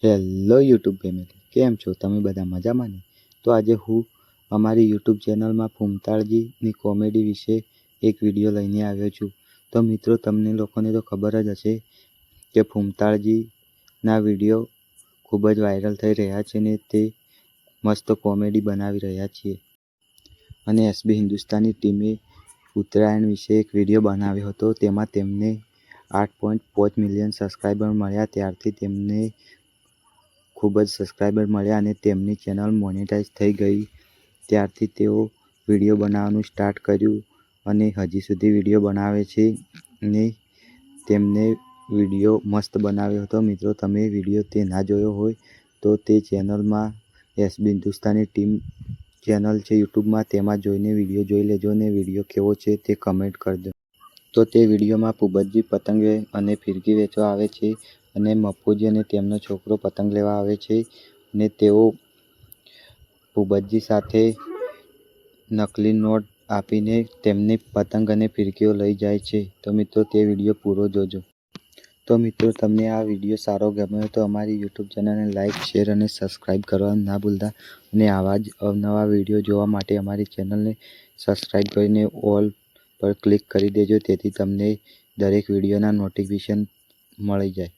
Hello YouTube family, કેમ છો તમે બધા? મજામાં ને? તો આજે હું અમારી યુટ્યુબ ચેનલમાં ફૂમતાળજીની કોમેડી વિશે એક વિડીયો લઈને આવ્યો છું. તો મિત્રો, તમને લોકોને તો ખબર જ હશે કે ફૂમતાળજીના વિડીયો ખૂબ જ વાયરલ થઈ રહ્યા છે ને તે મસ્ત કોમેડી બનાવી રહ્યા છીએ. અને એસબી હિન્દુસ્તાની ટીમે ઉત્તરાયણ વિશે એક વિડીયો બનાવ્યો હતો. તેમાં તેમને 8.5 મિલિયન સબસ્ક્રાઈબર મળ્યા. ત્યારથી તેમને ખૂબ જ સબસ્ક્રાઈબર મળ્યા અને તેમની ચેનલ મોનેટાઈઝ થઈ ગઈ. ત્યારથી તેઓ વિડીયો બનાવવાનું સ્ટાર્ટ કર્યું અને હજી સુધી વિડીયો બનાવે છે ને તેમને વિડીયો મસ્ત બનાવ્યો હતો. મિત્રો, તમે વિડીયો તે ના જોયો હોય તો તે ચેનલમાં એસબી હિન્દુસ્તાની ટીમ ચેનલ છે યુટ્યુબમાં, તેમાં જોઈને વિડીયો જોઈ લેજો ને વિડીયો કેવો છે તે કમેન્ટ કરજો. તો તે વિડીયોમાં પૂબજી પતંગ અને ફિરકી વેચવા આવે છે અને મપ્પુજી અને તેમનો છોકરો પતંગ લેવા આવે છે ને તેઓ પૂબજી સાથે નકલી નોટ આપીને તેમની પતંગ અને ફિરકીઓ લઈ જાય છે. તો મિત્રો, તે વિડીયો પૂરો જોજો. તો મિત્રો, તમને આ વિડીયો સારો ગમ્યો તો અમારી યુટ્યુબ ચેનલને લાઇક, શેર અને સબસ્ક્રાઈબ કરવાનું ના ભૂલતા. અને આવા જ અવનવા વિડીયો જોવા માટે અમારી ચેનલને સબસ્ક્રાઈબ કરીને ઓલ પર ક્લિક કરી દેજો, તેથી તમને દરેક વિડીયોના નોટિફિકેશન મળી જાય.